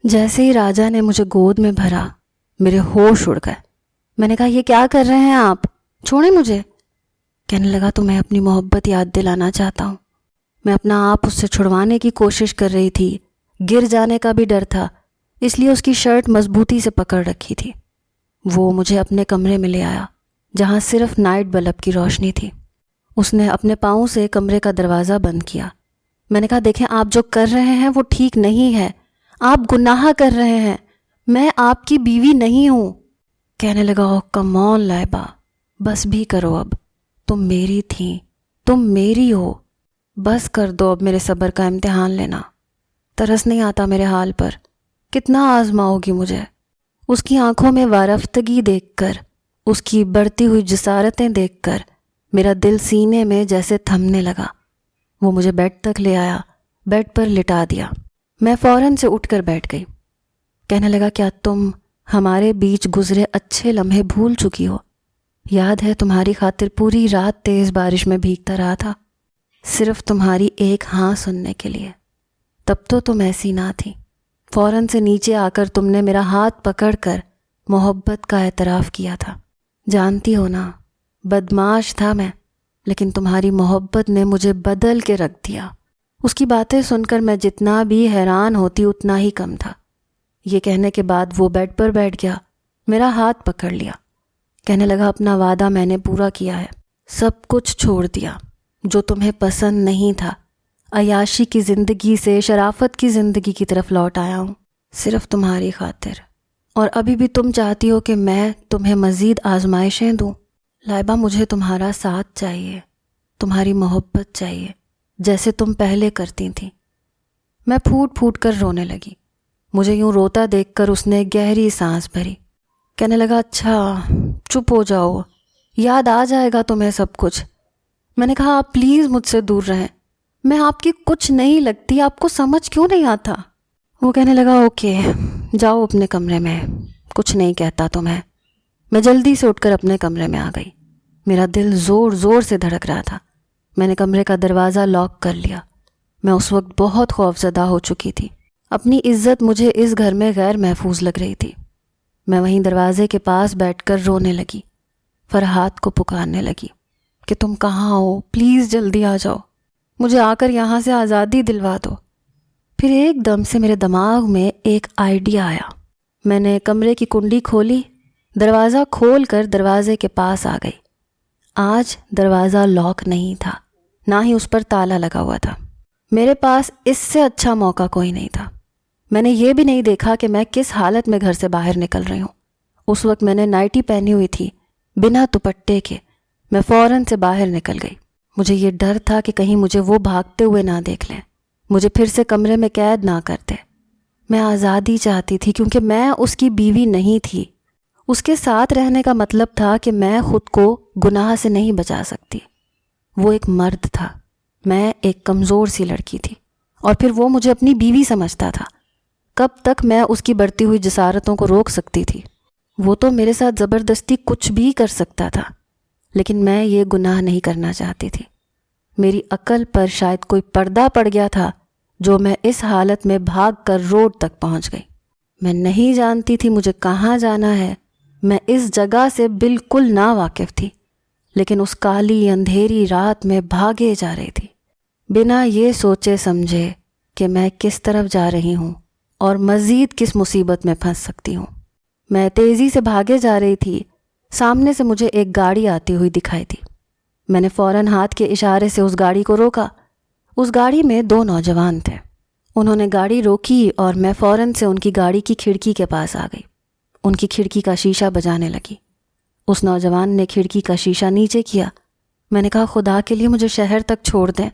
جیسے ہی راجا نے مجھے گود میں بھرا میرے ہوش اڑ گئے۔ میں نے کہا یہ کیا کر رہے ہیں آپ، چھوڑیں مجھے۔ کہنے لگا تو میں اپنی محبت یاد دلانا چاہتا ہوں۔ میں اپنا آپ اس سے چھڑوانے کی کوشش کر رہی تھی، گر جانے کا بھی ڈر تھا، اس لیے اس کی شرٹ مضبوطی سے پکڑ رکھی تھی۔ وہ مجھے اپنے کمرے میں لے آیا جہاں صرف نائٹ بلب کی روشنی تھی۔ اس نے اپنے پاؤں سے کمرے کا دروازہ بند کیا۔ میں نے کہا دیکھیں آپ جو کر رہے ہیں وہ ٹھیک نہیں ہے، آپ گناہ کر رہے ہیں، میں آپ کی بیوی نہیں ہوں۔ کہنے لگا اوہ کم آن لائبہ، بس بھی کرو اب، تم میری تھیں، تم میری ہو، بس کر دو اب میرے صبر کا امتحان لینا۔ ترس نہیں آتا میرے حال پر، کتنا آزماؤ گی مجھے؟ اس کی آنکھوں میں وارفتگی دیکھ کر، اس کی بڑھتی ہوئی جسارتیں دیکھ کر میرا دل سینے میں جیسے تھمنے لگا۔ وہ مجھے بیڈ تک لے آیا، بیڈ پر لٹا دیا۔ میں فوراً سے اٹھ کر بیٹھ گئی۔ کہنے لگا کیا تم ہمارے بیچ گزرے اچھے لمحے بھول چکی ہو؟ یاد ہے تمہاری خاطر پوری رات تیز بارش میں بھیگتا رہا تھا، صرف تمہاری ایک ہاں سننے کے لیے۔ تب تو تم ایسی نہ تھی۔ فوراً سے نیچے آ کر تم نے میرا ہاتھ پکڑ کر محبت کا اعتراف کیا تھا۔ جانتی ہو نا، بدمعاش تھا میں، لیکن تمہاری محبت نے مجھے بدل کے رکھ دیا۔ اس کی باتیں سن کر میں جتنا بھی حیران ہوتی اتنا ہی کم تھا۔ یہ کہنے کے بعد وہ بیڈ پر بیٹھ گیا، میرا ہاتھ پکڑ لیا۔ کہنے لگا اپنا وعدہ میں نے پورا کیا ہے، سب کچھ چھوڑ دیا جو تمہیں پسند نہیں تھا، عیاشی کی زندگی سے شرافت کی زندگی کی طرف لوٹ آیا ہوں، صرف تمہاری خاطر۔ اور ابھی بھی تم چاہتی ہو کہ میں تمہیں مزید آزمائشیں دوں؟ لائبہ مجھے تمہارا ساتھ چاہیے، تمہاری محبت چاہیے، جیسے تم پہلے کرتی تھیں۔ میں پھوٹ پھوٹ کر رونے لگی۔ مجھے یوں روتا دیکھ کر اس نے گہری سانس بھری۔ کہنے لگا اچھا چپ ہو جاؤ، یاد آ جائے گا تمہیں سب کچھ۔ میں نے کہا آپ پلیز مجھ سے دور رہیں، میں آپ کی کچھ نہیں لگتی، آپ کو سمجھ کیوں نہیں آتا؟ وہ کہنے لگا اوکے جاؤ اپنے کمرے میں، کچھ نہیں کہتا تمہیں۔ میں جلدی سے اٹھ کر اپنے کمرے میں آ گئی۔ میرا دل زور زور سے دھڑک رہا تھا۔ میں نے کمرے کا دروازہ لاک کر لیا۔ میں اس وقت بہت خوفزدہ ہو چکی تھی۔ اپنی عزت مجھے اس گھر میں غیر محفوظ لگ رہی تھی۔ میں وہیں دروازے کے پاس بیٹھ کر رونے لگی، فرحات کو پکارنے لگی کہ تم کہاں ہو، پلیز جلدی آ جاؤ، مجھے آ کر یہاں سے آزادی دلوا دو۔ پھر ایک دم سے میرے دماغ میں ایک آئیڈیا آیا۔ میں نے کمرے کی کنڈی کھولی، دروازہ کھول کر دروازے کے پاس آ گئی۔ آج دروازہ لاک نہیں تھا، نہ ہی اس پر تالا لگا ہوا تھا۔ میرے پاس اس سے اچھا موقع کوئی نہیں تھا۔ میں نے یہ بھی نہیں دیکھا کہ میں کس حالت میں گھر سے باہر نکل رہی ہوں۔ اس وقت میں نے نائٹی پہنی ہوئی تھی، بنا دوپٹے کے۔ میں فوراً سے باہر نکل گئی۔ مجھے یہ ڈر تھا کہ کہیں مجھے وہ بھاگتے ہوئے نہ دیکھ لیں، مجھے پھر سے کمرے میں قید نہ کر دے۔ میں آزادی چاہتی تھی کیونکہ میں اس کی بیوی نہیں تھی۔ اس کے ساتھ رہنے کا مطلب تھا کہ میں خود کو گناہ سے نہیں بچا سکتی۔ وہ ایک مرد تھا، میں ایک کمزور سی لڑکی تھی، اور پھر وہ مجھے اپنی بیوی سمجھتا تھا۔ کب تک میں اس کی بڑھتی ہوئی جسارتوں کو روک سکتی تھی؟ وہ تو میرے ساتھ زبردستی کچھ بھی کر سکتا تھا، لیکن میں یہ گناہ نہیں کرنا چاہتی تھی۔ میری عقل پر شاید کوئی پردہ پڑ گیا تھا جو میں اس حالت میں بھاگ کر روڈ تک پہنچ گئی۔ میں نہیں جانتی تھی مجھے کہاں جانا ہے، میں اس جگہ سے بالکل نا واقف تھی، لیکن اس کالی اندھیری رات میں بھاگے جا رہی تھی، بنا یہ سوچے سمجھے کہ میں کس طرف جا رہی ہوں اور مزید کس مصیبت میں پھنس سکتی ہوں۔ میں تیزی سے بھاگے جا رہی تھی۔ سامنے سے مجھے ایک گاڑی آتی ہوئی دکھائی تھی۔ میں نے فوراً ہاتھ کے اشارے سے اس گاڑی کو روکا۔ اس گاڑی میں 2 نوجوان تھے۔ انہوں نے گاڑی روکی اور میں فوراً سے ان کی گاڑی کی کھڑکی کے پاس آ گئی۔ ان کی کھڑکی کا شیشہ بجانے لگی۔ اس نوجوان نے کھڑکی کا شیشہ نیچے کیا۔ میں نے کہا خدا کے لیے مجھے شہر تک چھوڑ دیں۔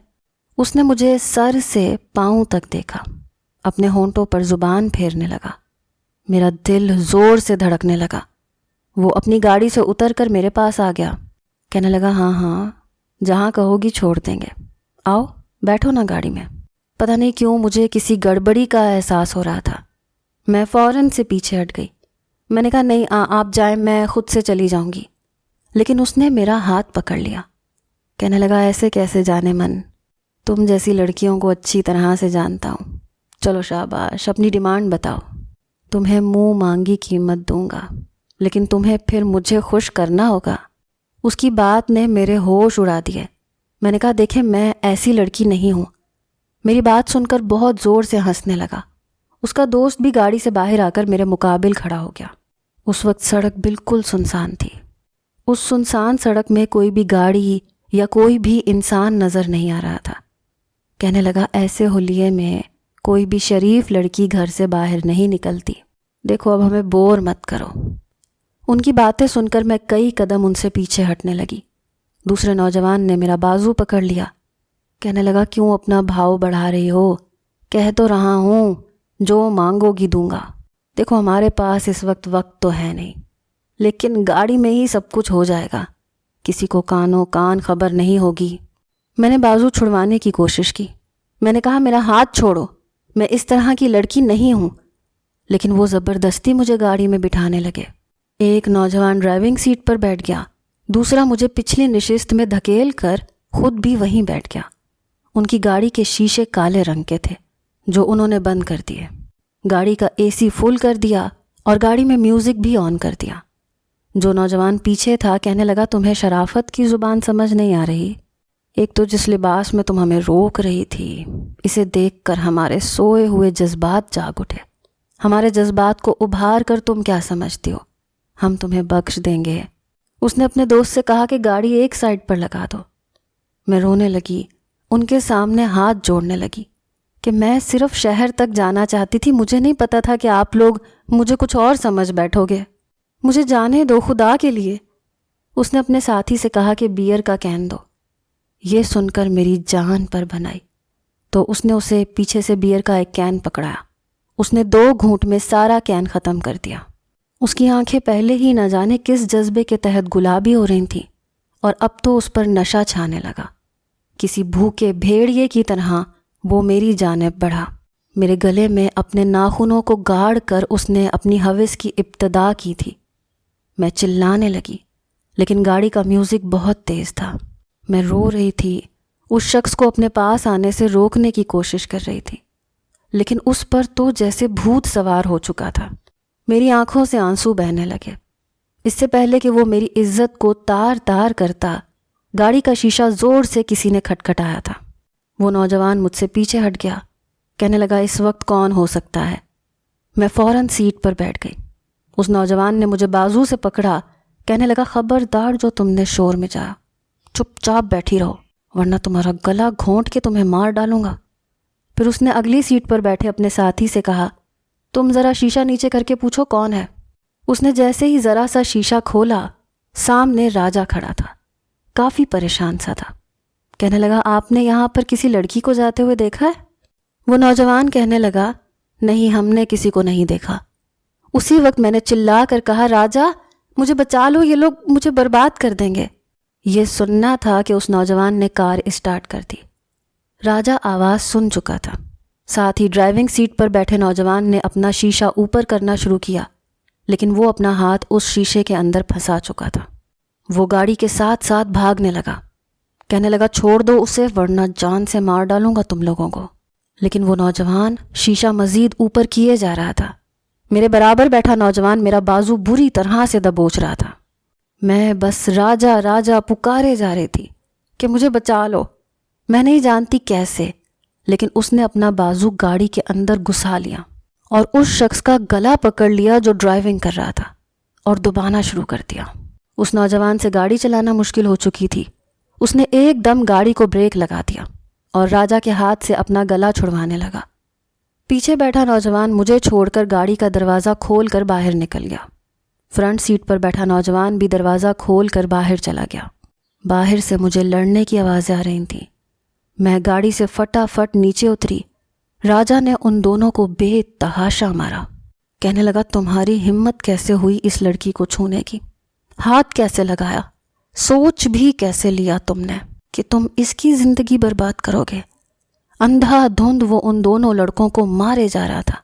اس نے مجھے سر سے پاؤں تک دیکھا، اپنے ہونٹوں پر زبان پھیرنے لگا۔ میرا دل زور سے دھڑکنے لگا۔ وہ اپنی گاڑی سے اتر کر میرے پاس آ گیا۔ کہنے لگا ہاں ہاں جہاں کہو گی چھوڑ دیں گے، آؤ بیٹھو نا گاڑی میں۔ پتہ نہیں کیوں مجھے کسی گڑبڑی کا احساس ہو رہا تھا۔ میں فوراً سے پیچھے ہٹ گئی۔ میں نے کہا نہیں آپ جائیں، میں خود سے چلی جاؤں گی۔ لیکن اس نے میرا ہاتھ پکڑ لیا۔ کہنے لگا ایسے کیسے جانے من، تم جیسی لڑکیوں کو اچھی طرح سے جانتا ہوں، چلو شاباش اپنی ڈیمانڈ بتاؤ۔ تمہیں منہ مانگی قیمت دوں گا، لیکن تمہیں پھر مجھے خوش کرنا ہوگا۔ اس کی بات نے میرے ہوش اڑا دیے۔ میں نے کہا دیکھیں میں ایسی لڑکی نہیں ہوں۔ میری بات سن کر بہت زور سے ہنسنے لگا۔ اس کا دوست بھی گاڑی سے باہر آ کر میرے مقابل کھڑا ہو گیا۔ اس وقت سڑک بالکل سنسان تھی۔ اس سنسان سڑک میں کوئی بھی گاڑی یا کوئی بھی انسان نظر نہیں آ رہا تھا۔ کہنے لگا ایسے حلیے میں کوئی بھی شریف لڑکی گھر سے باہر نہیں نکلتی۔ دیکھو اب ہمیں بور مت کرو۔ ان کی باتیں سن کر میں کئی قدم ان سے پیچھے ہٹنے لگی۔ دوسرے نوجوان نے میرا بازو پکڑ لیا۔ کہنے لگا کیوں اپنا بھاؤ بڑھا رہی ہو؟ کہہ تو رہا ہوں جو مانگو گی دوں گا۔ دیکھو ہمارے پاس اس وقت تو ہے نہیں، لیکن گاڑی میں ہی سب کچھ ہو جائے گا، کسی کو کانوں کان خبر نہیں ہوگی۔ میں نے بازو چھڑوانے کی کوشش کی۔ میں نے کہا میرا ہاتھ چھوڑو، میں اس طرح کی لڑکی نہیں ہوں، لیکن وہ زبردستی مجھے گاڑی میں بٹھانے لگے۔ ایک نوجوان ڈرائیونگ سیٹ پر بیٹھ گیا، دوسرا مجھے پچھلی نشست میں دھکیل کر خود بھی وہیں بیٹھ گیا۔ ان کی گاڑی کے شیشے کالے رنگ کے تھے جو انہوں نے بند کر دیے۔ گاڑی کا اے سی فل کر دیا اور گاڑی میں میوزک بھی آن کر دیا۔ جو نوجوان پیچھے تھا کہنے لگا تمہیں شرافت کی زبان سمجھ نہیں آ رہی؟ ایک تو جس لباس میں تم ہمیں روک رہی تھی، اسے دیکھ کر ہمارے سوئے ہوئے جذبات جاگ اٹھے۔ ہمارے جذبات کو ابھار کر تم کیا سمجھتی ہو؟ ہم تمہیں بخش دیں گے۔ اس نے اپنے دوست سے کہا کہ گاڑی ایک سائڈ پر لگا دو۔ میں رونے لگی، ان کے سامنے ہاتھ جوڑنے لگی کہ میں صرف شہر تک جانا چاہتی تھی، مجھے نہیں پتا تھا کہ آپ لوگ مجھے کچھ اور سمجھ بیٹھو گے۔ مجھے جانے دو خدا کے لیے۔ اس نے اپنے ساتھی سے کہا کہ بیئر کا کین دو۔ یہ سن کر میری جان پر بنائی تو اس نے اسے پیچھے سے بیئر کا ایک کین پکڑایا۔ اس نے 2 گھونٹ میں سارا کین ختم کر دیا۔ اس کی آنکھیں پہلے ہی نہ جانے کس جذبے کے تحت گلابی ہو رہی تھیں، اور اب تو اس پر نشہ چھانے لگا۔ کسی بھوکے بھیڑیے کی طرح وہ میری جانب بڑھا۔ میرے گلے میں اپنے ناخنوں کو گاڑ کر اس نے اپنی ہوس کی ابتدا کی تھی۔ میں چلانے لگی، لیکن گاڑی کا میوزک بہت تیز تھا۔ میں رو رہی تھی، اس شخص کو اپنے پاس آنے سے روکنے کی کوشش کر رہی تھی، لیکن اس پر تو جیسے بھوت سوار ہو چکا تھا۔ میری آنکھوں سے آنسو بہنے لگے۔ اس سے پہلے کہ وہ میری عزت کو تار تار کرتا، گاڑی کا شیشہ زور سے کسی نے کھٹکھٹایا تھا۔ وہ نوجوان مجھ سے پیچھے ہٹ گیا۔ کہنے لگا اس وقت کون ہو سکتا ہے؟ میں فوراً سیٹ پر بیٹھ گئی۔ اس نوجوان نے مجھے بازو سے پکڑا۔ کہنے لگا خبردار جو تم نے شور مچایا، چپ چاپ بیٹھی رہو ورنہ تمہارا گلا گھونٹ کے تمہیں مار ڈالوں گا۔ پھر اس نے اگلی سیٹ پر بیٹھے اپنے ساتھی سے کہا تم ذرا شیشہ نیچے کر کے پوچھو کون ہے۔ اس نے جیسے ہی ذرا سا شیشہ کھولا، سامنے راجا کھڑا تھا، کافی پریشان سا تھا۔ کہنے لگا آپ نے یہاں پر کسی لڑکی کو جاتے ہوئے دیکھا ہے؟ وہ نوجوان کہنے لگا نہیں، ہم نے کسی کو نہیں دیکھا۔ اسی وقت میں نے چلا کر کہا راجا مجھے بچا لو، یہ لوگ مجھے برباد کر دیں گے۔ یہ سننا تھا کہ اس نوجوان نے کار اسٹارٹ کر دی۔ راجا آواز سن چکا تھا۔ ساتھ ہی ڈرائیونگ سیٹ پر بیٹھے نوجوان نے اپنا شیشہ اوپر کرنا شروع کیا، لیکن وہ اپنا ہاتھ اس شیشے کے اندر پھنسا چکا تھا۔ وہ گاڑی کے ساتھ ساتھ بھاگنے لگا۔ کہنے لگا چھوڑ دو اسے ورنہ جان سے مار ڈالوں گا تم لوگوں کو۔ لیکن وہ نوجوان شیشہ مزید اوپر کیے جا رہا تھا۔ میرے برابر بیٹھا نوجوان میرا بازو بری طرح سے دبوچ رہا تھا۔ میں بس راجا راجا پکارے جا رہی تھی کہ مجھے بچا لو۔ میں نہیں جانتی کیسے، لیکن اس نے اپنا بازو گاڑی کے اندر گھسا لیا اور اس شخص کا گلا پکڑ لیا جو ڈرائیونگ کر رہا تھا اور دبانا شروع کر دیا۔ اس نوجوان سے گاڑی چلانا مشکل ہو چکی تھی۔ اس نے ایک دم گاڑی کو بریک لگا دیا اور راجا کے ہاتھ سے اپنا گلا چھڑوانے لگا۔ پیچھے بیٹھا نوجوان مجھے چھوڑ کر گاڑی کا دروازہ کھول کر باہر نکل گیا۔ فرنٹ سیٹ پر بیٹھا نوجوان بھی دروازہ کھول کر باہر چلا گیا۔ باہر سے مجھے لڑنے کی آوازیں آ رہی تھیں۔ میں گاڑی سے فٹافٹ نیچے اتری۔ راجا نے ان دونوں کو بے تحاشا مارا۔ کہنے لگا تمہاری ہمت کیسے ہوئی اس لڑکی کو چھونے کی؟ ہاتھ کیسے لگایا؟ سوچ بھی کیسے لیا تم نے کہ تم اس کی زندگی برباد کرو گے؟ اندھا دھند وہ ان دونوں لڑکوں کو مارے جا رہا تھا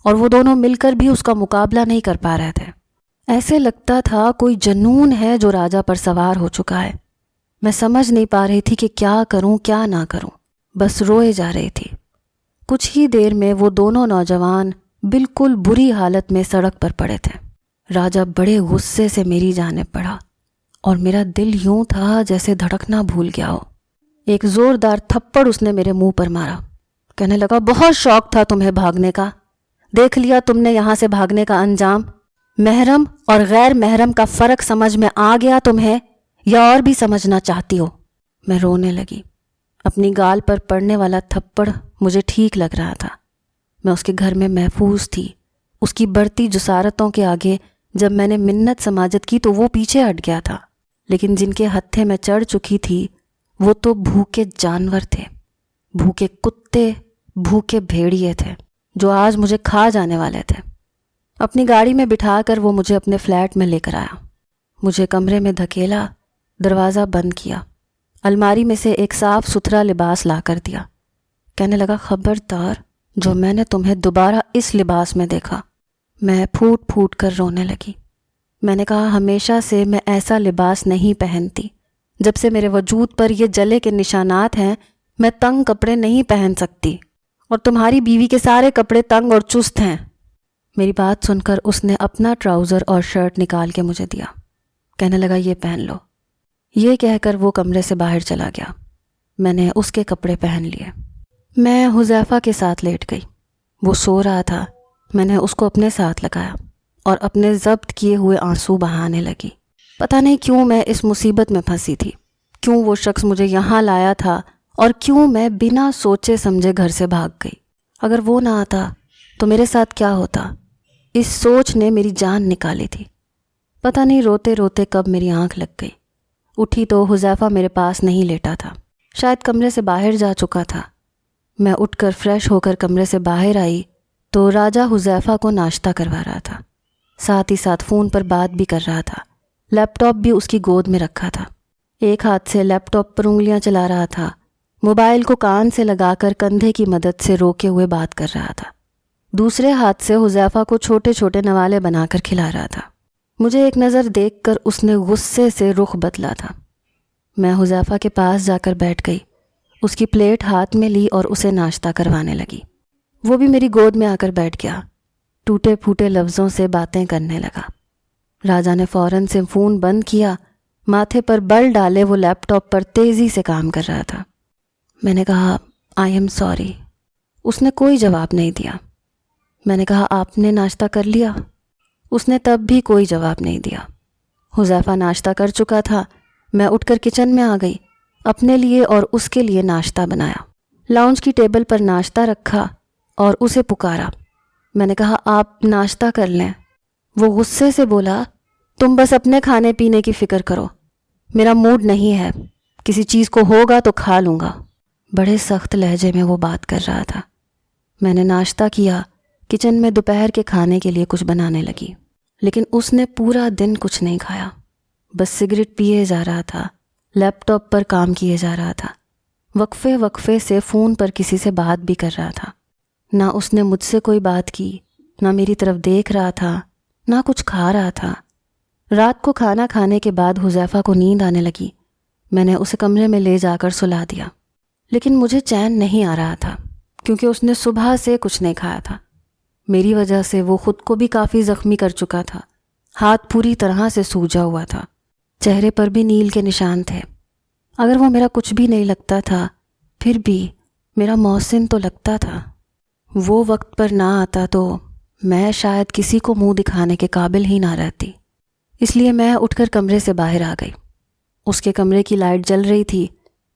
اور وہ دونوں مل کر بھی اس کا مقابلہ نہیں کر پا رہے تھے۔ ایسے لگتا تھا کوئی جنون ہے جو راجا پر سوار ہو چکا ہے۔ میں سمجھ نہیں پا رہی تھی کہ کیا کروں کیا نہ کروں، بس روئے جا رہی تھی۔ کچھ ہی دیر میں وہ دونوں نوجوان بالکل بری حالت میں سڑک پر پڑے تھے۔ راجہ بڑے غصے سے میری جانب بڑھا اور میرا دل یوں تھا جیسے دھڑکنا بھول گیا ہو۔ ایک زوردار تھپڑ اس نے میرے منہ پر مارا۔ کہنے لگا، بہت شوق تھا تمہیں بھاگنے کا، دیکھ لیا تم نے یہاں سے بھاگنے کا انجام۔ محرم اور غیر محرم کا فرق سمجھ میں آ گیا تمہیں، یا اور بھی سمجھنا چاہتی ہو؟ میں رونے لگی۔ اپنی گال پر پڑنے والا تھپڑ مجھے ٹھیک لگ رہا تھا۔ میں اس کے گھر میں محفوظ تھی۔ اس کی بڑھتی جسارتوں کے آگے جب میں نے منت سماجت کی تو وہ پیچھے ہٹ گیا تھا، لیکن جن کے ہتھے میں چڑھ چکی تھی وہ تو بھوکے جانور تھے، بھوکے کتے، بھوکے بھیڑیے تھے جو آج مجھے کھا جانے والے تھے۔ اپنی گاڑی میں بٹھا کر وہ مجھے اپنے فلیٹ میں لے کر آیا۔ مجھے کمرے میں دھکیلا، دروازہ بند کیا، الماری میں سے ایک صاف ستھرا لباس لا کر دیا۔ کہنے لگا، خبردار جو میں نے تمہیں دوبارہ اس لباس میں دیکھا۔ میں پھوٹ پھوٹ کر رونے لگی۔ میں نے کہا، ہمیشہ سے میں ایسا لباس نہیں پہنتی۔ جب سے میرے وجود پر یہ جلے کے نشانات ہیں میں تنگ کپڑے نہیں پہن سکتی، اور تمہاری بیوی کے سارے کپڑے تنگ اور چست ہیں۔ میری بات سن کر اس نے اپنا ٹراؤزر اور شرٹ نکال کے مجھے دیا۔ کہنے لگا، یہ پہن لو۔ یہ کہہ کر وہ کمرے سے باہر چلا گیا۔ میں نے اس کے کپڑے پہن لیے۔ میں حذیفہ کے ساتھ لیٹ گئی۔ وہ سو رہا تھا۔ میں نے اس کو اپنے ساتھ لگایا اور اپنے ضبط کیے ہوئے آنسو بہانے لگی۔ پتہ نہیں کیوں میں اس مصیبت میں پھنسی تھی، کیوں وہ شخص مجھے یہاں لایا تھا، اور کیوں میں بنا سوچے سمجھے گھر سے بھاگ گئی۔ اگر وہ نہ آتا تو میرے ساتھ کیا ہوتا؟ اس سوچ نے میری جان نکالی تھی۔ پتہ نہیں روتے روتے کب میری آنکھ لگ گئی۔ اٹھی تو حذیفہ میرے پاس نہیں لیٹا تھا، شاید کمرے سے باہر جا چکا تھا۔ میں اٹھ کر فریش ہو کر کمرے سے باہر آئی تو راجہ حذیفہ کو ناشتہ کروا رہا تھا، ساتھ ہی ساتھ فون پر بات بھی کر رہا تھا۔ لیپ ٹاپ بھی اس کی گود میں رکھا تھا۔ ایک ہاتھ سے لیپ ٹاپ پر انگلیاں چلا رہا تھا، موبائل کو کان سے لگا کر کندھے کی مدد سے روکے ہوئے بات کر رہا تھا۔ دوسرے ہاتھ سے حذیفہ کو چھوٹے چھوٹے نوالے بنا کر کھلا رہا تھا۔ مجھے ایک نظر دیکھ کر اس نے غصے سے رخ بدلا تھا۔ میں حذیفہ کے پاس جا کر بیٹھ گئی، اس کی پلیٹ ہاتھ میں لی اور اسے ناشتہ کروانے لگی۔ وہ بھی میری گود میں آ کر بیٹھ گیا، ٹوٹے پھوٹے لفظوں سے باتیں کرنے لگا۔ راجہ نے فوراً سے فون بند کیا، ماتھے پر بل ڈالے وہ لیپ ٹاپ پر تیزی سے کام کر رہا تھا۔ میں نے کہا، آئی ایم سوری۔ اس نے کوئی جواب نہیں دیا۔ میں نے کہا، آپ نے ناشتہ کر لیا؟ اس نے تب بھی کوئی جواب نہیں دیا۔ حذیفہ ناشتہ کر چکا تھا۔ میں اٹھ کر کچن میں آ گئی، اپنے لیے اور اس کے لیے ناشتہ بنایا، لاؤنج کی ٹیبل پر ناشتہ رکھا اور اسے پکارا۔ میں نے کہا، آپ ناشتہ کر لیں۔ وہ غصے سے بولا، تم بس اپنے کھانے پینے کی فکر کرو، میرا موڈ نہیں ہے، کسی چیز کو ہوگا تو کھا لوں گا۔ بڑے سخت لہجے میں وہ بات کر رہا تھا۔ میں نے ناشتہ کیا، کچن میں دوپہر کے کھانے کے لیے کچھ بنانے لگی، لیکن اس نے پورا دن کچھ نہیں کھایا، بس سگریٹ پیے جا رہا تھا، لیپ ٹاپ پر کام کیے جا رہا تھا، وقفے وقفے سے فون پر کسی سے بات بھی کر رہا تھا۔ نہ اس نے مجھ سے کوئی بات کی، نہ میری طرف دیکھ رہا تھا، نہ کچھ کھا رہا تھا۔ رات کو کھانا کھانے کے بعد حذیفہ کو نیند آنے لگی۔ میں نے اسے کمرے میں لے جا کر سلا دیا، لیکن مجھے چین نہیں آ رہا تھا کیونکہ اس نے صبح سے کچھ نہیں کھایا تھا۔ میری وجہ سے وہ خود کو بھی کافی زخمی کر چکا تھا، ہاتھ پوری طرح سے سوجا ہوا تھا، چہرے پر بھی نیل کے نشان تھے۔ اگر وہ میرا کچھ بھی نہیں لگتا تھا پھر بھی میرا محسن تو لگتا تھا۔ وہ وقت پر نہ آتا تو میں شاید کسی کو منہ دکھانے کے قابل ہی نہ رہتی۔ اس لیے میں اٹھ کر کمرے سے باہر آ گئی۔ اس کے کمرے کی لائٹ جل رہی تھی۔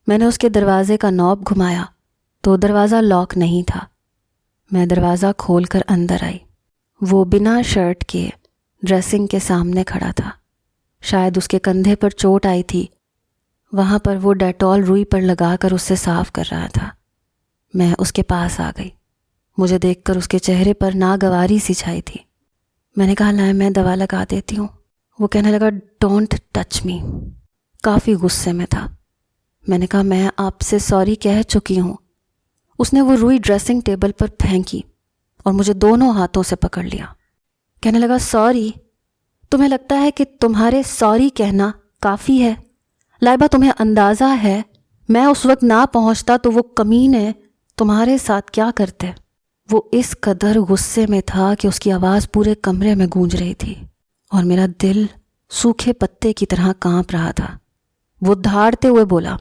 میں نے اس کے دروازے کا نوب گھمایا تو دروازہ لاک نہیں تھا۔ میں دروازہ کھول کر اندر آئی۔ وہ بنا شرٹ کے ڈریسنگ کے سامنے کھڑا تھا۔ شاید اس کے کندھے پر چوٹ آئی تھی، وہاں پر وہ ڈیٹول روئی پر لگا کر اسے صاف کر رہا تھا۔ میں اس کے پاس آ گئی۔ مجھے دیکھ کر اس کے چہرے پر ناگواری سی چھائی تھی۔ میں نے کہا، لائیں میں دوا لگا دیتی ہوں۔ وہ کہنے لگا، ڈونٹ ٹچ می۔ کافی غصے میں تھا۔ میں نے کہا، میں آپ سے سوری کہہ چکی ہوں۔ اس نے وہ روئی ڈریسنگ ٹیبل پر پھینکی اور مجھے دونوں ہاتھوں سے پکڑ لیا۔ کہنے لگا، سوری؟ تمہیں لگتا ہے کہ تمہارے سوری کہنا کافی ہے؟ لائبہ، تمہیں اندازہ ہے میں اس وقت نہ پہنچتا تو وہ کمینے تمہارے ساتھ کیا کرتے؟ وہ اس قدر غصے میں تھا کہ اس کی آواز پورے کمرے میں گونج رہی تھی اور میرا دل سوکھے پتے کی طرح کانپ رہا تھا۔ وہ دھاڑتے ہوئے بولا،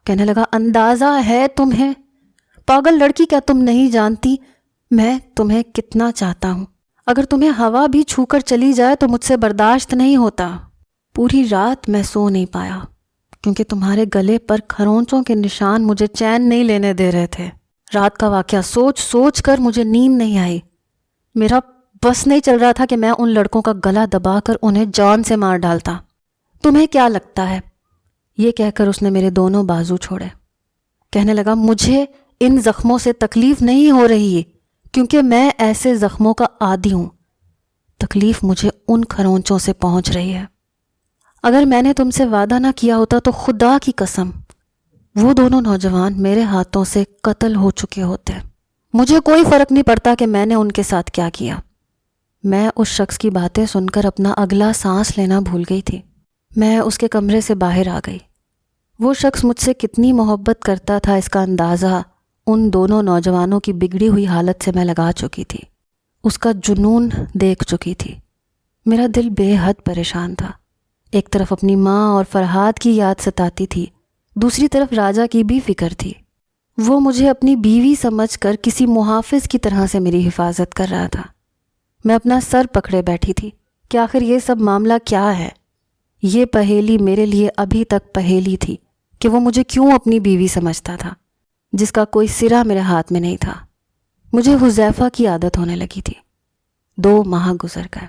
کہنے لگا، اندازہ ہے تمہیں؟ پاگل لڑکی، کیا تم نہیں جانتی میں تمہیں کتنا چاہتا ہوں؟ اگر تمہیں ہوا بھی چھو کر چلی جائے تو مجھ سے برداشت نہیں ہوتا۔ پوری رات میں سو نہیں پایا کیونکہ تمہارے گلے پر کھرونچوں کے نشان مجھے چین نہیں لینے دے رہے تھے۔ رات کا واقعہ سوچ سوچ کر مجھے نیند نہیں آئی۔ میرا بس نہیں چل رہا تھا کہ میں ان لڑکوں کا گلا دبا کر انہیں جان سے مار ڈالتا۔ تمہیں کیا لگتا ہے؟ یہ کہہ کر اس نے میرے دونوں بازو چھوڑے۔ کہنے لگا، مجھے ان زخموں سے تکلیف نہیں ہو رہی ہے کیونکہ میں ایسے زخموں کا عادی ہوں۔ تکلیف مجھے ان کھرونچوں سے پہنچ رہی ہے۔ اگر میں نے تم سے وعدہ نہ کیا ہوتا تو خدا کی قسم وہ دونوں نوجوان میرے ہاتھوں سے قتل ہو چکے ہوتے۔ مجھے کوئی فرق نہیں پڑتا کہ میں نے ان کے ساتھ کیا کیا۔ میں اس شخص کی باتیں سن کر اپنا اگلا سانس لینا بھول گئی تھی۔ میں اس کے کمرے سے باہر آ گئی۔ وہ شخص مجھ سے کتنی محبت کرتا تھا اس کا اندازہ ان دونوں نوجوانوں کی بگڑی ہوئی حالت سے میں لگا چکی تھی۔ اس کا جنون دیکھ چکی تھی۔ میرا دل بے حد پریشان تھا۔ ایک طرف اپنی ماں اور فرحاد کی یاد ستاتی تھی، دوسری طرف راجا کی بھی فکر تھی۔ وہ مجھے اپنی بیوی سمجھ کر کسی محافظ کی طرح سے میری حفاظت کر رہا تھا۔ میں اپنا سر پکڑے بیٹھی تھی کہ آخر یہ سب معاملہ کیا ہے۔ یہ پہیلی میرے لیے ابھی تک پہیلی تھی کہ وہ مجھے کیوں اپنی بیوی سمجھتا تھا، جس کا کوئی سرا میرے ہاتھ میں نہیں تھا۔ مجھے حذیفہ کی عادت ہونے لگی تھی۔ 2 ماہ گزر گئے۔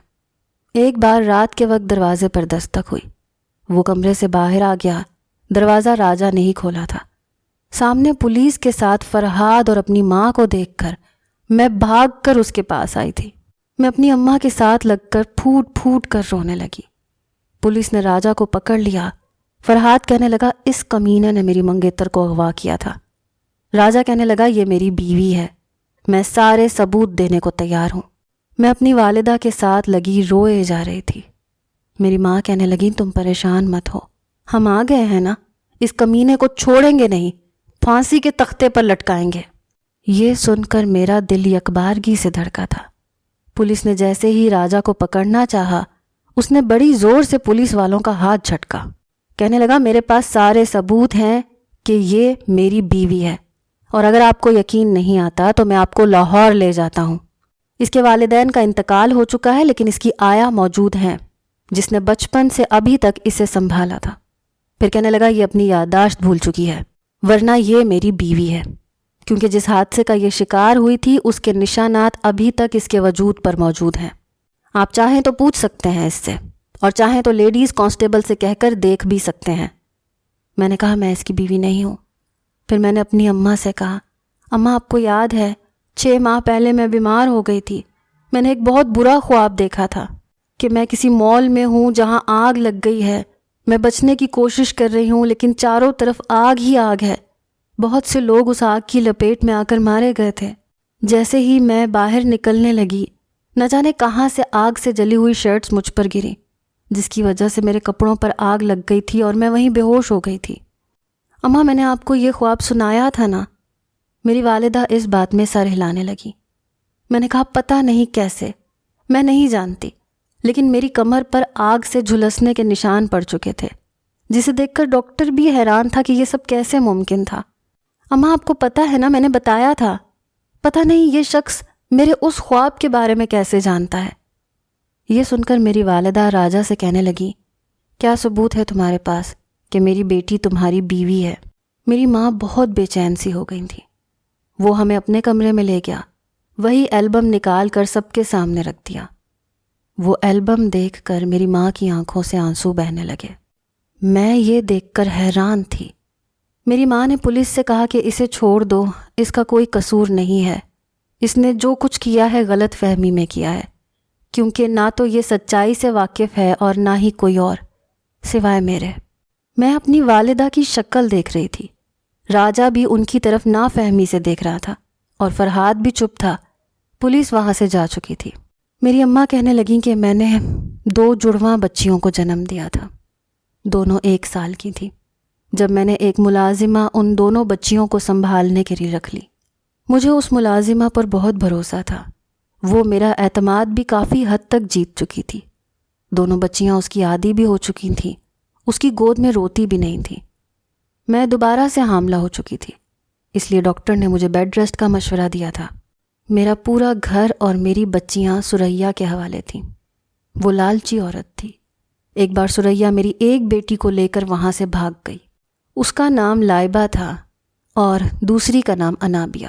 ایک بار رات کے وقت دروازے پر دستک ہوئی۔ وہ کمرے سے باہر آ گیا۔ دروازہ راجا نے ہی کھولا تھا۔ سامنے پولیس کے ساتھ فرحاد اور اپنی ماں کو دیکھ کر میں بھاگ کر اس کے پاس آئی تھی۔ میں اپنی اماں کے ساتھ لگ کر پھوٹ پھوٹ کر رونے لگی۔ پولیس نے راجا کو پکڑ لیا۔ فرحاد کہنے لگا، اس کمینے نے میری منگیتر کو اغوا کیا تھا۔ راجا کہنے لگا، یہ میری بیوی ہے، میں سارے ثبوت دینے کو تیار ہوں۔ میں اپنی والدہ کے ساتھ لگی روئے جا رہی تھی۔ میری ماں کہنے لگی، تم پریشان مت ہو، ہم آ گئے ہیں نا، اس کمینے کو چھوڑیں گے نہیں، پھانسی کے تختے پر لٹکائیں گے۔ یہ سن کر میرا دل یکبارگی سے دھڑکا تھا۔ پولیس نے جیسے ہی راجا کو پکڑنا چاہا، اس نے بڑی زور سے پولیس والوں کا ہاتھ جھٹکا۔ کہنے لگا، میرے پاس سارے ثبوت ہیں کہ یہ میری بیوی ہے، اور اگر آپ کو یقین نہیں آتا تو میں آپ کو لاہور لے جاتا ہوں۔ اس کے والدین کا انتقال ہو چکا ہے لیکن اس کی آیا موجود ہے، جس نے بچپن سے ابھی تک اسے سنبھالا تھا۔ پھر کہنے لگا، یہ اپنی یادداشت بھول چکی ہے، ورنہ یہ میری بیوی ہے، کیونکہ جس حادثے کا یہ شکار ہوئی تھی اس کے نشانات ابھی تک اس کے وجود پر موجود ہیں۔ آپ چاہیں تو پوچھ سکتے ہیں اس سے، اور چاہیں تو لیڈیز کانسٹیبل سے کہہ کر دیکھ بھی سکتے ہیں۔ میں نے کہا، میں اس کی بیوی نہیں ہوں۔ پھر میں نے اپنی اماں سے کہا، اماں آپ کو یاد ہے 6 ماہ پہلے میں بیمار ہو گئی تھی۔ میں نے ایک بہت برا خواب دیکھا تھا کہ میں کسی مال میں ہوں جہاں آگ لگ گئی ہے۔ میں بچنے کی کوشش کر رہی ہوں لیکن چاروں طرف آگ ہی آگ ہے۔ بہت سے لوگ اس آگ کی لپیٹ میں آ کر مارے گئے تھے۔ جیسے ہی میں باہر نکلنے لگی، نہ جانے کہاں سے آگ سے جلی ہوئی شرٹس مجھ پر گری، جس کی وجہ سے میرے کپڑوں پر آگ لگ گئی تھی اور میں وہیں بے ہوش ہو گئی تھی۔ اماں، میں نے آپ کو یہ خواب سنایا تھا نا؟ میری والدہ اس بات میں سر ہلانے لگی۔ میں نے کہا، پتہ نہیں کیسے، میں نہیں جانتی، لیکن میری کمر پر آگ سے جھلسنے کے نشان پڑ چکے تھے، جسے دیکھ کر ڈاکٹر بھی حیران تھا کہ یہ سب کیسے ممکن تھا۔ اماں، آپ کو پتہ ہے نا، میں نے بتایا تھا۔ پتہ نہیں یہ شخص میرے اس خواب کے بارے میں کیسے جانتا ہے۔ یہ سن کر میری والدہ راجا سے کہنے لگی، کیا ثبوت ہے تمہارے پاس کہ میری بیٹی تمہاری بیوی ہے؟ میری ماں بہت بے چین سی ہو گئی تھی۔ وہ ہمیں اپنے کمرے میں لے گیا، وہی البم نکال کر سب کے سامنے رکھ دیا۔ وہ البم دیکھ کر میری ماں کی آنکھوں سے آنسو بہنے لگے۔ میں یہ دیکھ کر حیران تھی۔ میری ماں نے پولیس سے کہا کہ اسے چھوڑ دو، اس کا کوئی قصور نہیں ہے، اس نے جو کچھ کیا ہے غلط فہمی میں کیا ہے، کیونکہ نہ تو یہ سچائی سے واقف ہے اور نہ ہی کوئی اور سوائے میرے۔ میں اپنی والدہ کی شکل دیکھ رہی تھی۔ راجا بھی ان کی طرف نافہمی سے دیکھ رہا تھا اور فرحاد بھی چپ تھا۔ پولیس وہاں سے جا چکی تھی۔ میری اماں کہنے لگیں کہ میں نے 2 جڑواں بچیوں کو جنم دیا تھا، دونوں 1 سال کی تھی، جب میں نے ایک ملازمہ ان دونوں بچیوں کو سنبھالنے کے لیے رکھ لی۔ مجھے اس ملازمہ پر بہت بھروسہ تھا، وہ میرا اعتماد بھی کافی حد تک جیت چکی تھی۔ دونوں بچیاں اس کی عادی بھی ہو چکی تھیں، اس کی گود میں روتی بھی نہیں تھی۔ میں دوبارہ سے حاملہ ہو چکی تھی، اس لیے ڈاکٹر نے مجھے بیڈ ریسٹ کا مشورہ دیا تھا۔ میرا پورا گھر اور میری بچیاں سریا کے حوالے تھیں۔ وہ لالچی عورت تھی۔ ایک بار سریا میری ایک بیٹی کو لے کر وہاں سے بھاگ گئی۔ اس کا نام لائبہ تھا اور دوسری کا نام انابیہ۔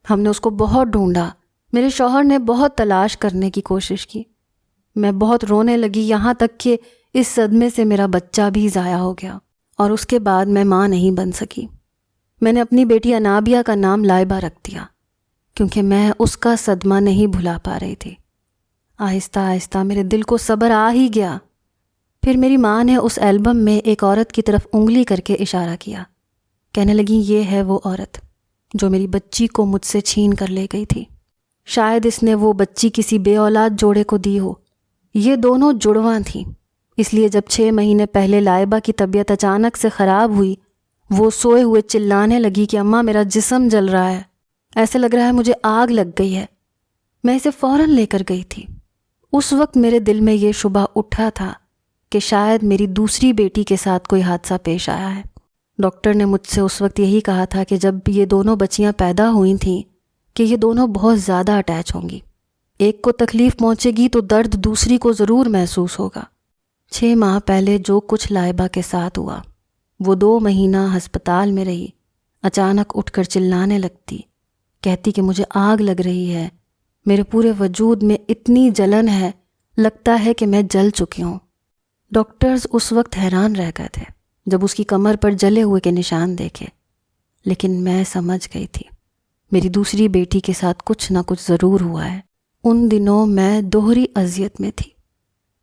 ہم نے اس کو بہت ڈھونڈا، میرے شوہر نے بہت تلاش کرنے کی کوشش کی۔ میں بہت رونے لگی، یہاں تک کہ اس صدمے سے میرا بچہ بھی ضائع ہو گیا اور اس کے بعد میں ماں نہیں بن سکی۔ میں نے اپنی بیٹی انابیہ کا نام لائبہ رکھ دیا کیونکہ میں اس کا صدمہ نہیں بھلا پا رہی تھی۔ آہستہ آہستہ میرے دل کو صبر آ ہی گیا۔ پھر میری ماں نے اس البم میں ایک عورت کی طرف انگلی کر کے اشارہ کیا، کہنے لگی یہ ہے وہ عورت جو میری بچی کو مجھ سے چھین کر لے گئی تھی۔ شاید اس نے وہ بچی کسی بے اولاد جوڑے کو دی ہو۔ یہ دونوں جڑواں تھیں، اس لیے جب 6 مہینے پہلے لائبہ کی طبیعت اچانک سے خراب ہوئی، وہ سوئے ہوئے چلانے لگی کہ اماں میرا جسم جل رہا ہے، ایسے لگ رہا ہے مجھے آگ لگ گئی ہے۔ میں اسے فوراً لے کر گئی تھی۔ اس وقت میرے دل میں یہ شبہ اٹھا تھا کہ شاید میری دوسری بیٹی کے ساتھ کوئی حادثہ پیش آیا ہے۔ ڈاکٹر نے مجھ سے اس وقت یہی کہا تھا کہ جب یہ دونوں بچیاں پیدا ہوئی تھیں کہ یہ دونوں بہت زیادہ اٹیچ ہوں گی، ایک کو تکلیف پہنچے گی تو درد دوسری کو ضرور محسوس ہوگا۔ 6 ماہ پہلے جو کچھ لائبہ کے ساتھ ہوا، وہ 2 مہینہ ہسپتال میں رہی، اچانک اٹھ کر چلانے لگتی، کہتی کہ مجھے آگ لگ رہی ہے، میرے پورے وجود میں اتنی جلن ہے، لگتا ہے کہ میں جل چکی ہوں۔ ڈاکٹرز اس وقت حیران رہ گئے تھے جب اس کی کمر پر جلے ہوئے کے نشان دیکھے، لیکن میں سمجھ گئی تھی میری دوسری بیٹی کے ساتھ کچھ نہ کچھ ضرور ہوا ہے۔ ان دنوں میں دوہری اذیت میں تھی۔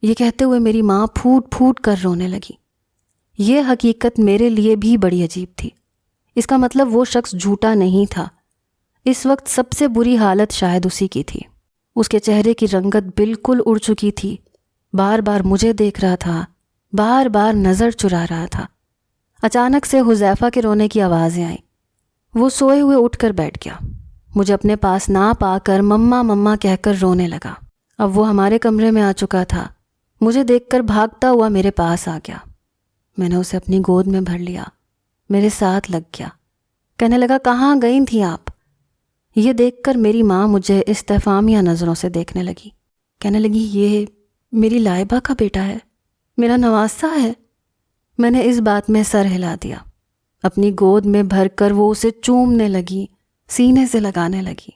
یہ کہتے ہوئے میری ماں پھوٹ پھوٹ کر رونے لگی۔ یہ حقیقت میرے لیے بھی بڑی عجیب تھی۔ اس کا مطلب وہ شخص جھوٹا نہیں تھا۔ اس وقت سب سے بری حالت شاید اسی کی تھی۔ اس کے چہرے کی رنگت بالکل اڑ چکی تھی، بار بار مجھے دیکھ رہا تھا، بار بار نظر چرا رہا تھا۔ اچانک سے حذیفہ کے رونے کی آوازیں آئیں۔ وہ سوئے ہوئے اٹھ کر بیٹھ گیا، مجھے اپنے پاس نہ پا کر مما مما کہہ کر رونے لگا۔ اب وہ ہمارے کمرے میں آ چکا تھا، مجھے دیکھ کر بھاگتا ہوا میرے پاس آ گیا۔ میں نے اسے اپنی گود میں بھر لیا، میرے ساتھ لگ گیا، کہنے لگا کہاں گئی تھیں آپ؟ یہ دیکھ کر میری ماں مجھے استفہامیہ نظروں سے دیکھنے لگی، کہنے لگی یہ میری لائبہ کا بیٹا ہے، میرا نواسہ ہے۔ میں نے اس بات میں سر ہلا دیا۔ اپنی گود میں بھر کر وہ اسے چومنے لگی، سینے سے لگانے لگی۔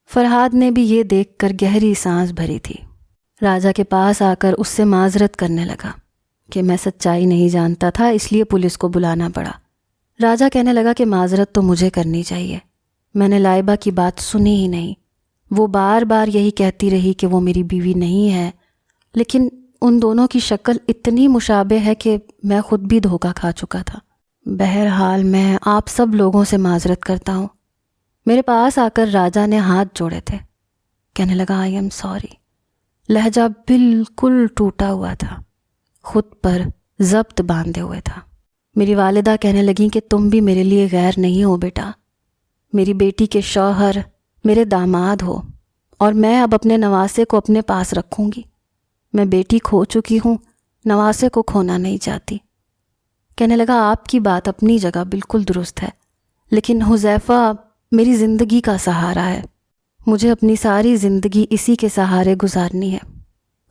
فرحاد نے بھی یہ دیکھ کر گہری سانس بھری تھی۔ راجہ کے پاس آ کر اس سے معذرت کرنے لگا کہ میں سچائی نہیں جانتا تھا، اس لیے پولیس کو بلانا پڑا۔ راجہ کہنے لگا کہ معذرت تو مجھے کرنی چاہیے، میں نے لائبہ کی بات سنی ہی نہیں۔ وہ بار بار یہی کہتی رہی کہ وہ میری بیوی نہیں ہے، لیکن ان دونوں کی شکل اتنی مشابہ ہے کہ میں خود بھی دھوکہ کھا چکا تھا۔ بہرحال میں آپ سب لوگوں سے معذرت کرتا ہوں۔ میرے پاس آ کر راجہ نے ہاتھ جوڑے تھے، کہنے لگا آئی ایم سوری۔ لہجہ بالکل ٹوٹا ہوا تھا، خود پر ضبط باندھے ہوئے تھا۔ میری والدہ کہنے لگیں کہ تم بھی میرے لیے غیر نہیں ہو بیٹا، میری بیٹی کے شوہر میرے داماد ہو، اور میں اب اپنے نواسے کو اپنے پاس رکھوں گی۔ میں بیٹی کھو چکی ہوں، نواسے کو کھونا نہیں چاہتی۔ کہنے لگا آپ کی بات اپنی جگہ بالکل درست ہے، لیکن حذیفہ میری زندگی کا سہارا ہے، مجھے اپنی ساری زندگی اسی کے سہارے گزارنی ہے،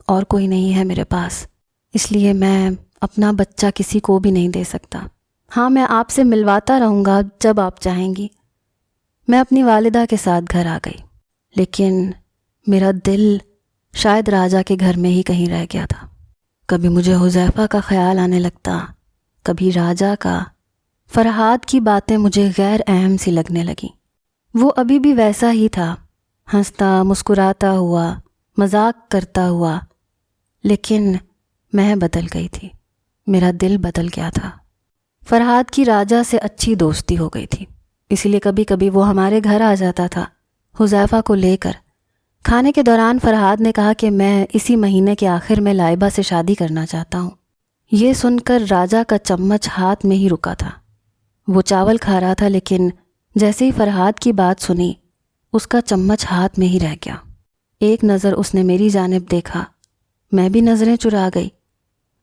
اور کوئی نہیں ہے میرے پاس، اس لیے میں اپنا بچہ کسی کو بھی نہیں دے سکتا۔ ہاں میں آپ سے ملواتا رہوں گا جب آپ چاہیں گی۔ میں اپنی والدہ کے ساتھ گھر آ گئی، لیکن میرا دل شاید راجہ کے گھر میں ہی کہیں رہ گیا تھا۔ کبھی مجھے حذیفہ کا خیال آنے لگتا، کبھی راجہ کا۔ فرحاد کی باتیں مجھے غیر اہم سی لگنے لگیں۔ وہ ابھی بھی ویسا ہی تھا، ہنستا مسکراتا ہوا، مذاق کرتا ہوا، لیکن میں بدل گئی تھی، میرا دل بدل گیا تھا۔ فرحاد کی راجہ سے اچھی دوستی ہو گئی تھی، اس لیے کبھی کبھی وہ ہمارے گھر آ جاتا تھا حذیفہ کو لے کر۔ کھانے کے دوران فرحاد نے کہا کہ میں اسی مہینے کے آخر میں لائبہ سے شادی کرنا چاہتا ہوں۔ یہ سن کر راجہ کا چمچ ہاتھ میں ہی رکا تھا۔ وہ چاول کھا رہا تھا، لیکن جیسے ہی فرحاد کی بات سنی اس کا چمچ ہاتھ میں ہی رہ گیا۔ ایک نظر اس نے میری جانب دیکھا، میں بھی نظریں چرا گئی۔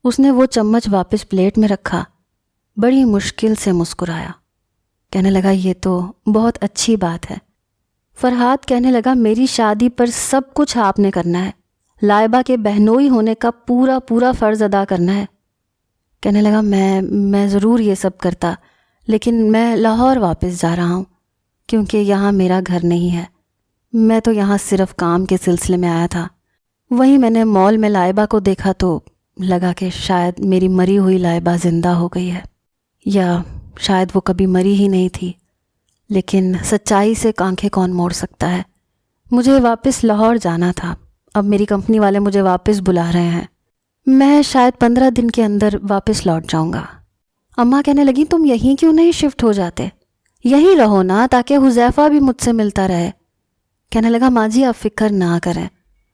اس نے وہ چمچ واپس پلیٹ میں رکھا، بڑی مشکل سے مسکرایا، کہنے لگا یہ تو بہت اچھی بات ہے۔ فرحاد کہنے لگا میری شادی پر سب کچھ آپ نے کرنا ہے، لائبہ کے بہنوئی ہونے کا پورا فرض ادا کرنا ہے۔ کہنے لگا میں ضرور یہ سب کرتا، لیکن میں لاہور واپس جا رہا ہوں کیونکہ یہاں میرا گھر نہیں ہے۔ میں تو یہاں صرف کام کے سلسلے میں آیا تھا۔ وہیں میں نے مال میں لائبہ کو دیکھا تو لگا کہ شاید میری مری ہوئی لائبہ زندہ ہو گئی ہے، یا شاید وہ کبھی مری ہی نہیں تھی۔ لیکن سچائی سے آنکھیں کون موڑ سکتا ہے؟ مجھے واپس لاہور جانا تھا۔ اب میری کمپنی والے مجھے واپس بلا رہے ہیں، میں شاید 15 دن کے اندر واپس لوٹ جاؤں گا۔ اماں کہنے لگی تم یہیں کیوں نہیں شفٹ ہو جاتے؟ یہیں رہو نا، تاکہ حذیفہ بھی مجھ سے ملتا رہے۔ کہنے لگا ماں جی آپ فکر نہ کریں،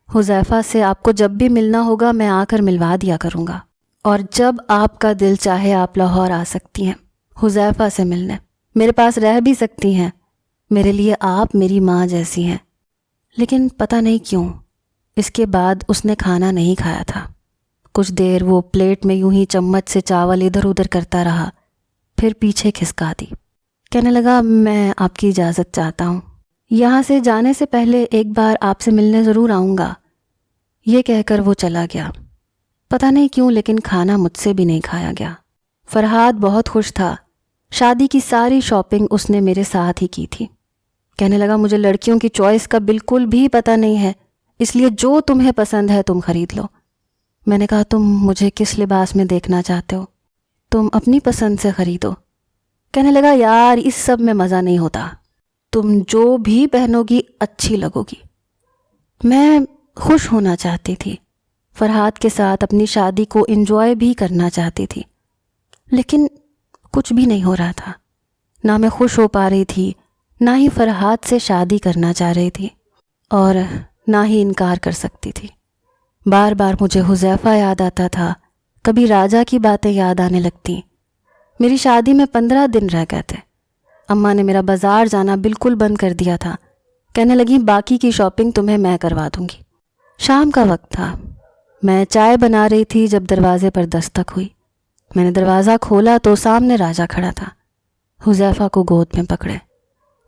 حذیفہ سے آپ کو جب بھی ملنا ہوگا میں آ کر ملوا دیا کروں گا، اور جب آپ کا دل چاہے آپ لاہور آ سکتی ہیں حذیفہ سے ملنے، میرے پاس رہ بھی سکتی ہیں، میرے لیے آپ میری ماں جیسی ہیں۔ لیکن پتہ نہیں کیوں اس کے بعد اس نے کھانا نہیں کھایا تھا۔ کچھ دیر وہ پلیٹ میں یوں ہی چمچ سے چاول ادھر ادھر کرتا رہا، پھر پیچھے کھسکا دی۔ کہنے لگا میں آپ کی اجازت چاہتا ہوں، یہاں سے جانے سے پہلے ایک بار آپ سے ملنے ضرور آؤں گا۔ یہ کہہ کر وہ چلا گیا۔ پتہ نہیں کیوں لیکن کھانا مجھ سے بھی نہیں کھایا گیا۔ فرحاد بہت خوش تھا، شادی کی ساری شاپنگ اس نے میرے ساتھ ہی کی تھی۔ کہنے لگا مجھے لڑکیوں کی چوائس کا بالکل بھی پتہ نہیں ہے، اس لیے جو تمہیں پسند ہے تم خرید لو۔ میں نے کہا تم مجھے کس لباس میں دیکھنا چاہتے ہو؟ تم اپنی پسند سے خریدو۔ کہنے لگا یار اس سب میں مزہ نہیں ہوتا، تم جو بھی پہنو گی اچھی لگو گی۔ میں خوش ہونا چاہتی تھی، فرحاد کے ساتھ اپنی شادی کو انجوائے بھی کرنا چاہتی تھی، لیکن کچھ بھی نہیں ہو رہا تھا۔ نہ میں خوش ہو پا رہی تھی، نہ ہی فرحاد سے شادی کرنا چاہ رہی تھی، اور نہ ہی انکار کر سکتی تھی۔ بار بار مجھے حذیفہ یاد آتا تھا، کبھی راجہ کی باتیں یاد آنے لگتی۔ میری شادی میں 15 دن رہ گئے تھے۔ اماں نے میرا بازار جانا بالکل بند کر دیا تھا، کہنے لگیں باقی کی شاپنگ تمہیں میں کروا دوں گی۔ شام کا وقت تھا، میں چائے بنا رہی تھی جب دروازے پر دستک ہوئی۔ میں نے دروازہ کھولا تو سامنے راجہ کھڑا تھا، حذیفہ کو گود میں پکڑے۔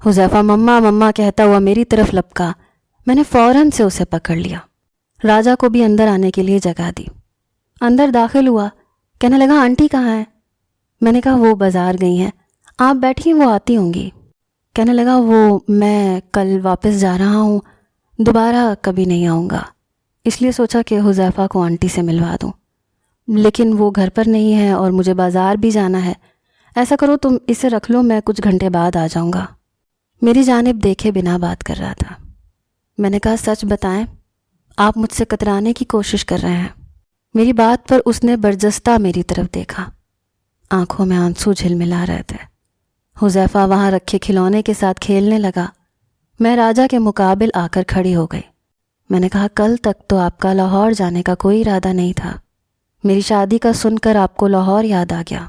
حذیفہ مما مما کہتا ہوا میری طرف لپکا، میں نے فوراً سے اسے پکڑ لیا۔ راجہ کو بھی اندر آنے کے لیے جگہ دی۔ اندر داخل ہوا، کہنے لگا آنٹی کہاں ہے؟ میں نے کہا وہ بازار گئی ہیں، آپ بیٹھیے وہ آتی ہوں گی۔ کہنے لگا وہ میں کل واپس جا رہا ہوں، دوبارہ کبھی نہیں آؤں گا، اس لیے سوچا کہ حذیفہ کو آنٹی سے ملوا دوں، لیکن وہ گھر پر نہیں ہے اور مجھے بازار بھی جانا ہے۔ ایسا کرو تم اسے رکھ لو، میں کچھ گھنٹے بعد آ جاؤں گا۔ میری جانب دیکھے بنا بات کر رہا تھا۔ میں نے کہا سچ بتائیں، آپ مجھ سے کترانے کی کوشش کر رہے ہیں؟ میری بات پر اس نے برجستہ میری طرف دیکھا، آنکھوں میں آنسو جھلملا رہے تھے۔ حذیفہ وہاں رکھے کھلونے کے ساتھ کھیلنے لگا۔ میں راجہ کے مقابل آ کر کھڑی ہو گئی۔ میں نے کہا کل تک تو آپ کا لاہور جانے کا کوئی ارادہ نہیں تھا، میری شادی کا سن کر آپ کو لاہور یاد آ گیا۔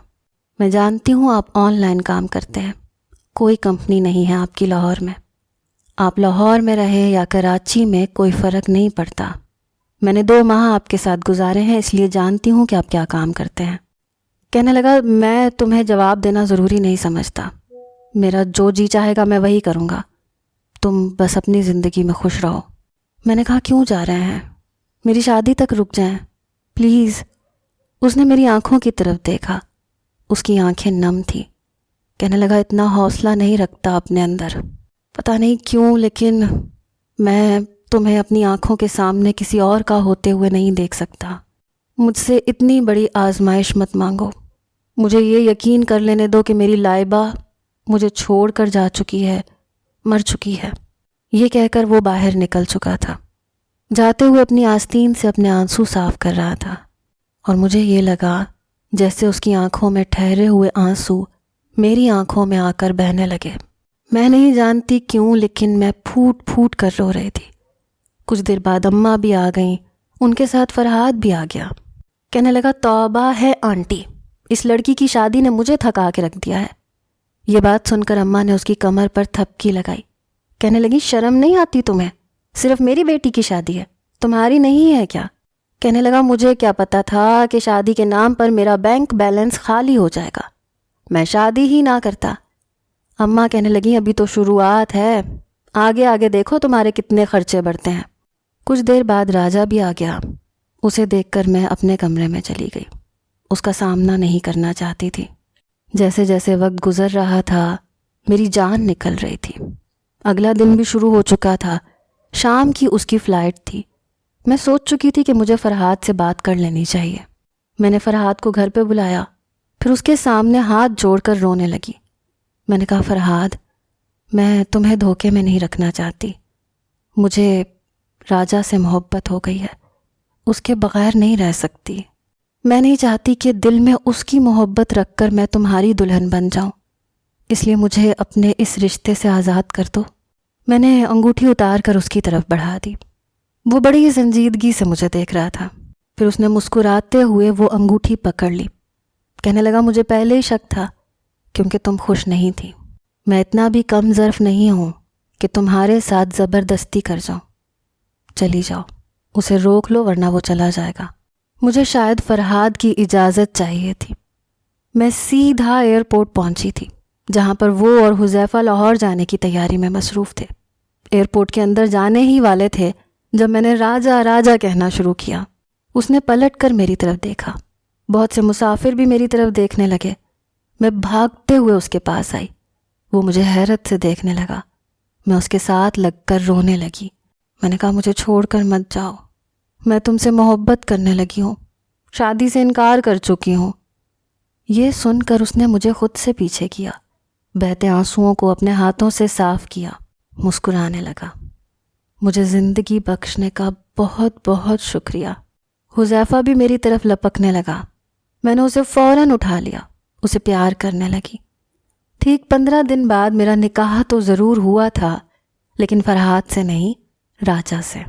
میں جانتی ہوں آپ آن لائن کام کرتے ہیں، کوئی کمپنی نہیں ہے آپ کی لاہور میں، آپ لاہور میں رہیں یا کراچی میں کوئی فرق نہیں پڑتا۔ میں نے 2 ماہ آپ کے ساتھ گزارے ہیں، اس لیے جانتی ہوں کہ آپ کیا کام کرتے ہیں۔ کہنے لگا میں تمہیں جواب دینا ضروری نہیں سمجھتا، میرا جو جی چاہے گا میں وہی کروں گا، تم بس اپنی زندگی میں خوش رہو۔ میں نے کہا کیوں جا رہے ہیں؟ میری شادی تک رک جائیں پلیز۔ اس نے میری آنکھوں کی طرف دیکھا، اس کی آنکھیں نم تھی۔ کہنے لگا اتنا حوصلہ نہیں رکھتا اپنے اندر، پتہ نہیں کیوں لیکن میں تمہیں اپنی آنکھوں کے سامنے کسی اور کا ہوتے ہوئے نہیں دیکھ سکتا۔ مجھ سے اتنی بڑی آزمائش مت مانگو، مجھے یہ یقین کر لینے دو کہ میری لائبہ مجھے چھوڑ کر جا چکی ہے، مر چکی ہے۔ یہ کہہ کر وہ باہر نکل چکا تھا، جاتے ہوئے اپنی آستین سے اپنے آنسو صاف کر رہا تھا، اور مجھے یہ لگا جیسے اس کی آنکھوں میں ٹھہرے ہوئے آنسو میری آنکھوں میں آ کر بہنے لگے۔ میں نہیں جانتی کیوں لیکن میں پھوٹ پھوٹ کر رو رہی تھی۔ کچھ دیر بعد اماں بھی آ گئیں، ان کے ساتھ فرحاد بھی آ گیا۔ کہنے لگا توبہ ہے آنٹی، اس لڑکی کی شادی نے مجھے تھکا کے رکھ دیا ہے۔ یہ بات سن کر اماں نے اس کی کمر پر تھپکی لگائی۔ کہنے لگی شرم نہیں آتی تمہیں؟ صرف میری بیٹی کی شادی ہے، تمہاری نہیں ہے کیا؟ کہنے لگا مجھے کیا پتا تھا کہ شادی کے نام پر میرا بینک بیلنس خالی ہو جائے گا، میں شادی ہی نہ کرتا۔ اماں کہنے لگی ابھی تو شروعات ہے، آگے آگے دیکھو تمہارے کتنے خرچے بڑھتے ہیں۔ کچھ دیر بعد راجا بھی آ گیا۔ اسے دیکھ کر میں اپنے کمرے میں چلی گئی۔ اس کا سامنا نہیں کرنا چاہتی تھی۔ جیسے جیسے وقت گزر رہا تھا میری جان نکل رہی تھی۔ اگلا دن بھی شروع ہو چکا تھا۔ شام کی اس کی فلائٹ تھی۔ میں سوچ چکی تھی کہ مجھے فرحاد سے بات کر لینی چاہیے۔ میں نے فرحاد کو گھر پہ بلایا، پھر اس کے سامنے ہاتھ جوڑ کر رونے لگی۔ میں نے کہا فرحاد، میں تمہیں دھوکے میں نہیں رکھنا چاہتی، مجھے راجا سے محبت ہو گئی ہے، اس کے بغیر نہیں رہ سکتی۔ میں نہیں چاہتی کہ دل میں اس کی محبت رکھ کر میں تمہاری دلہن بن جاؤں، اس لیے مجھے اپنے اس رشتے سے آزاد کر دو۔ میں نے انگوٹھی اتار کر اس کی طرف بڑھا دی۔ وہ بڑی سنجیدگی سے مجھے دیکھ رہا تھا۔ پھر اس نے مسکراتے ہوئے وہ انگوٹھی پکڑ لی۔ کہنے لگا مجھے پہلے ہی شک تھا، کیونکہ تم خوش نہیں تھی۔ میں اتنا بھی کم ظرف نہیں ہوں کہ تمہارے ساتھ زبردستی کر جاؤں۔ چلی جاؤ، اسے روک لو ورنہ وہ چلا جائے گا۔ مجھے شاید فرحاد کی اجازت چاہیے تھی۔ میں سیدھا ایئرپورٹ پہنچی تھی، جہاں پر وہ اور حذیفہ لاہور جانے کی تیاری میں مصروف تھے۔ ایئرپورٹ کے اندر جانے ہی والے تھے جب میں نے راجا راجا کہنا شروع کیا۔ اس نے پلٹ کر میری طرف دیکھا۔ بہت سے مسافر بھی میری طرف دیکھنے لگے۔ میں بھاگتے ہوئے اس کے پاس آئی۔ وہ مجھے حیرت سے دیکھنے لگا۔ میں اس کے ساتھ لگ کر رونے لگی۔ میں نے کہا مجھے چھوڑ کر مت جاؤ، میں تم سے محبت کرنے لگی ہوں، شادی سے انکار کر چکی ہوں۔ یہ سن کر اس نے مجھے خود سے پیچھے کیا، بہتے آنسوؤں کو اپنے ہاتھوں سے صاف کیا، مسکرانے لگا۔ مجھے زندگی بخشنے کا بہت بہت شکریہ۔ حذیفہ بھی میری طرف لپکنے لگا۔ میں نے اسے فوراً اٹھا لیا، اسے پیار کرنے لگی۔ ٹھیک 15 دن بعد میرا نکاح تو ضرور ہوا تھا، لیکن فرحاد سے نہیں، راجا سے۔